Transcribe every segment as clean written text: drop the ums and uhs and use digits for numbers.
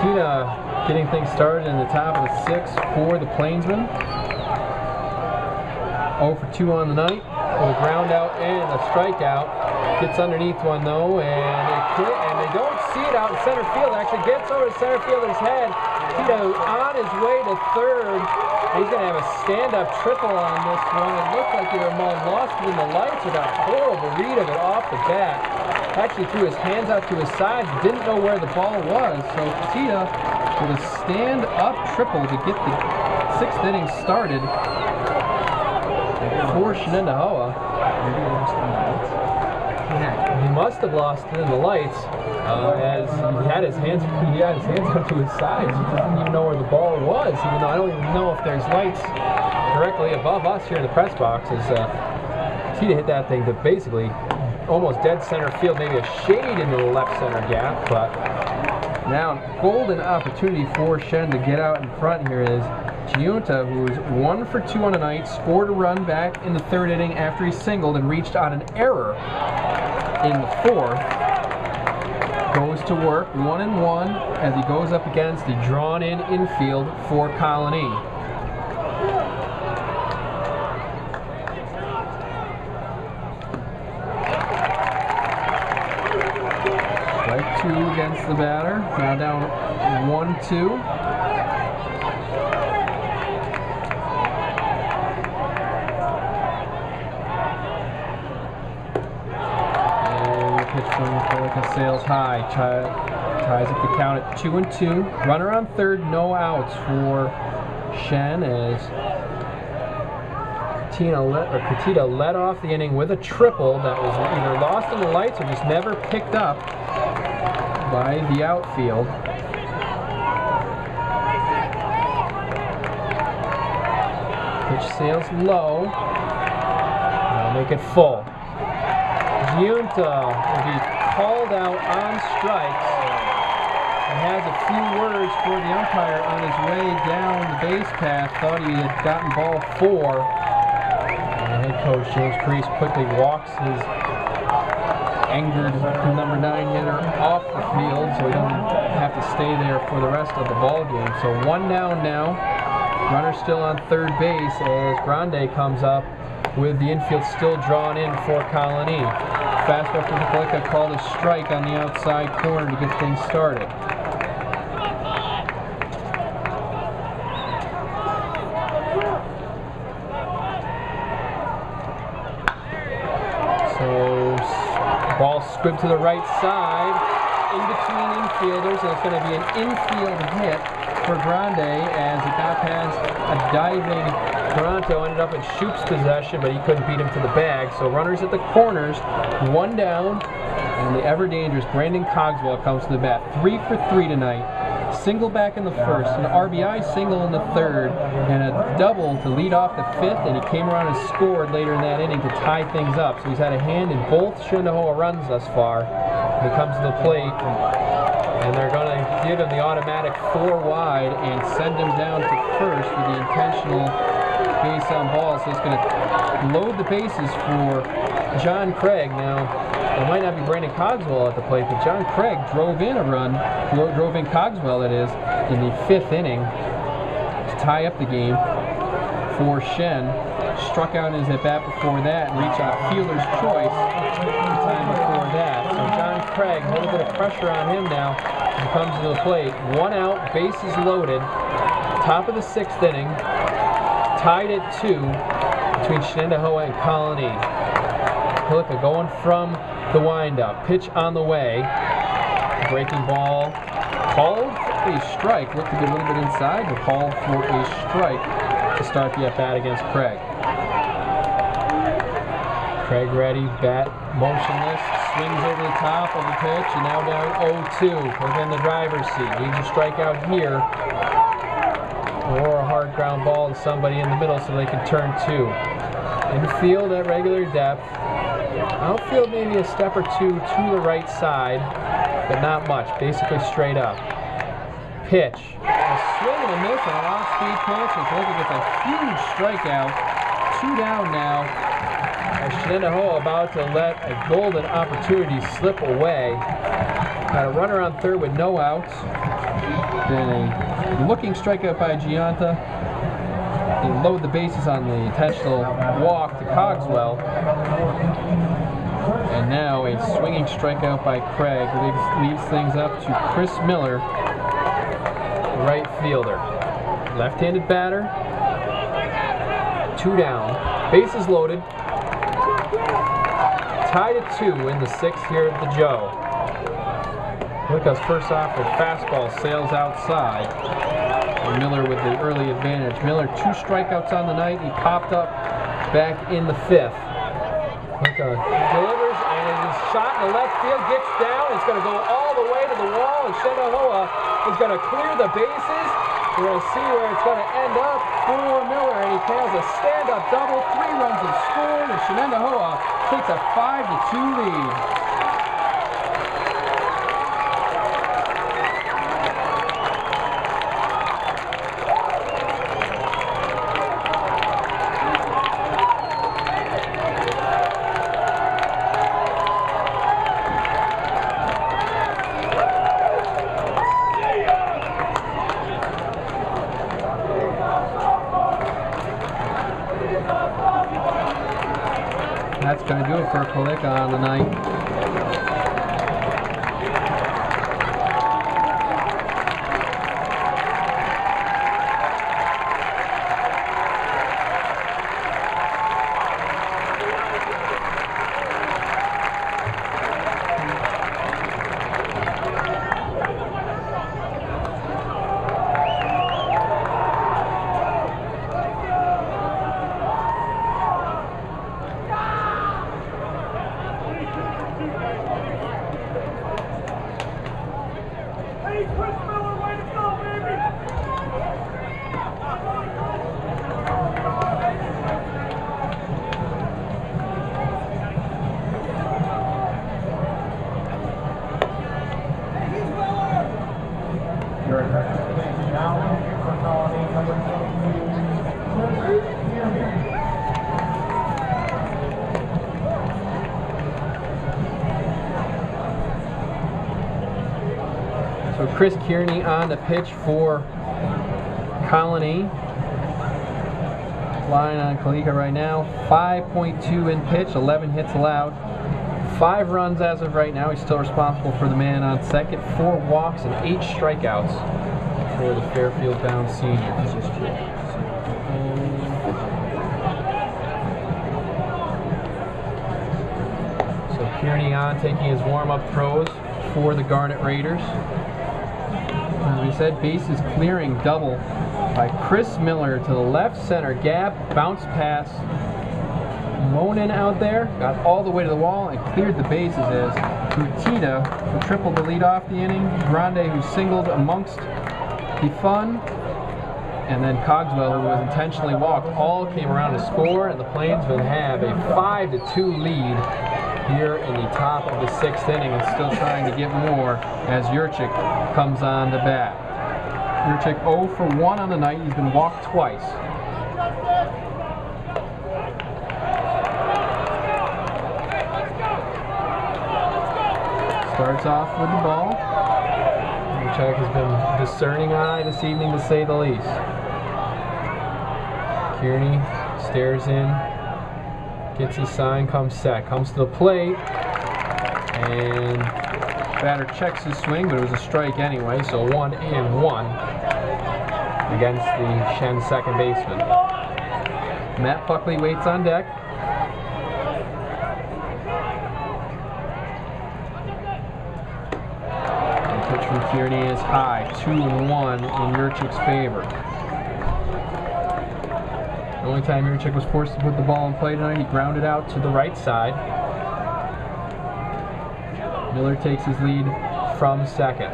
Tina getting things started in the top of the 6th for the Plainsmen. 0 for 2 on the night with a ground out and a strikeout. Gets underneath one though, and they don't see it out in center field. Actually gets over to center fielder's head. Tina on his way to third. He's going to have a stand-up triple on this one. It looked like they were lost in the lights with a horrible read of it off the bat. Actually threw his hands out to his sides, didn't know where the ball was. So Tina with a stand-up triple to get the 6th inning started for Shenendehowa. He must have lost it in the lights as he had his hands up to his sides. He didn't even know where the ball was, even though I don't even know if there's lights directly above us here in the press box. As Tina hit that thing to basically almost dead center field, maybe a shade into the left center gap, but now golden opportunity for Shen to get out in front here is Giunta, who was 1 for 2 on the night, scored a run back in the 3rd inning after he singled and reached on an error in the 4th. Goes to work 1-1 as he goes up against the drawn-in infield for Colonie. Strike 2 against the batter. Now down 1-2. Sails high, ties up the count at 2-2. Runner on third, no outs for Shen as Katita led off the inning with a triple that was either lost in the lights or just never picked up by the outfield. Pitch sails low. Now make it full. Giunta will be called out on strikes and has a few words for the umpire on his way down the base path. Thought he had gotten ball 4. And head coach James Priest quickly walks his angered number 9 hitter off the field so he doesn't have to stay there for the rest of the ball game. So 1 down now. Runner still on third base as Grande comes up with the infield still drawn in for Colonie. Fastball from Plainsmen called a strike on the outside corner to get things started. So ball squibbed to the right side in between infielders, and it's going to be an infield hit for Grande as it got past a diving Toronto. Ended up in Shoop's possession, but he couldn't beat him to the bag. So runners at the corners, 1 down, and the ever-dangerous Brandon Cogswell comes to the bat. 3 for 3 tonight. Single back in the 1st, an RBI single in the 3rd, and a double to lead off the 5th, and he came around and scored later in that inning to tie things up. So he's had a hand in both Shenendehowa runs thus far. He comes to the plate, and they're going to give him the automatic 4 wide and send him down to first with the intentional base on ball. So it's going to load the bases for John Craig. Now, it might not be Brandon Cogswell at the plate, but John Craig drove in a run, drove in Cogswell, that is, in the 5th inning to tie up the game for Shen. Struck out in his at-bat before that and reached a fielder's choice the time before that. So John Craig, a little bit of pressure on him now. He comes to the plate. 1 out, bases loaded. Top of the 6th inning. Tied at 2 between Shenendehowa and Colonie. Plainsmen going from the windup. Pitch on the way. Breaking ball. Called a strike. Looked to be a little bit inside, but called for a strike to start the at-bat against Craig. Craig ready, bat motionless, swings over the top of the pitch, and now down 0-2 within the driver's seat. Needs a strikeout here, or a hard ground ball to somebody in the middle so they can turn 2. Infield at regular depth. Outfield maybe a step or 2 to the right side, but not much, basically straight up. Pitch. A swing and a miss on an off-speed pitch. It's looking at a huge strikeout. 2 down now. As Shenendehowa about to let a golden opportunity slip away. Got a runner on third with no outs. Then a looking strikeout by Giunta. They load the bases on the intentional walk to Cogswell. And now a swinging strikeout by Craig leaves things up to Chris Miller, right fielder. Left-handed batter. 2 down. Bases loaded. Tied at 2 in the 6th here at the Joe. Lucas first off with fastball sails outside. And Miller with the early advantage. Miller 2 strikeouts on the night. He popped up back in the 5th. Lucas delivers and it is shot in the left field. Gets down. It's going to go all the way to the wall. And Shenendehowa is going to clear the bases. We're going to see where it's going to end up for Miller. And he has a stand-up double. 3 runs have scored. And Shenendehowa takes a 5-2 lead. That's going to do it for Colonie on the night. So Chris Kearney on the pitch for Colonie. Line on Colonie right now. 5.2 in pitch, 11 hits allowed. 5 runs as of right now. He's still responsible for the man on second. 4 walks and 8 strikeouts for the Fairfield-bound senior. So Kearney on, taking his warm-up throws for the Garnet Raiders. As we said, bases clearing double by Chris Miller to the left center gap. Bounce pass. Monin out there, got all the way to the wall and cleared the bases as Gutita, who tripled the lead off the inning, Grande, who singled amongst the fun, and then Cogswell, who was intentionally walked, all came around to score, and the Plainsmen have a 5-2 lead here in the top of the 6th inning and still trying to get more as Yurchik comes on to bat. Yurchik 0 for 1 on the night. He's been walked twice. Starts off with the ball. Yurchik has been a discerning eye this evening, to say the least. Kearney stares in. Gets his sign, comes set, comes to the plate, and batter checks his swing, but it was a strike anyway, so 1-1 against the Shen second baseman. Matt Buckley waits on deck. The pitch from Kearney is high, 2-1 in Yurchik's favor. The only time Yurchik was forced to put the ball in play tonight, he grounded out to the right side. Miller takes his lead from second.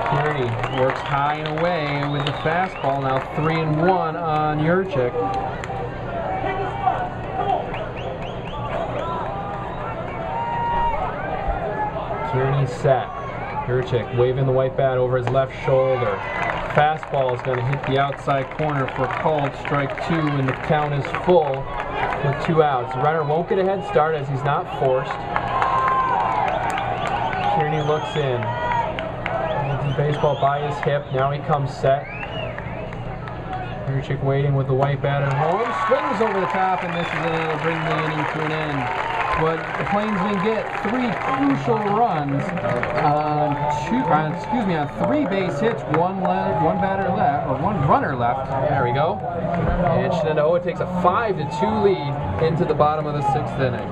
Kearney works high and away with the fastball, now 3-1 on Yurchik. Kearney set. Yurchik waving the white bat over his left shoulder. Fastball is going to hit the outside corner for a called strike 2, and the count is full with 2 outs. The runner won't get a head start as he's not forced. and he looks in. Holds the baseball by his hip. Now he comes set. Hurchik waiting with the white batter home. Swings over the top and misses it, and it'll bring the inning to an end. But the Plainsmen get 3 crucial runs on 3 base hits, one runner left. There we go. And Shenendehowa takes a 5-2 lead into the bottom of the 6th inning.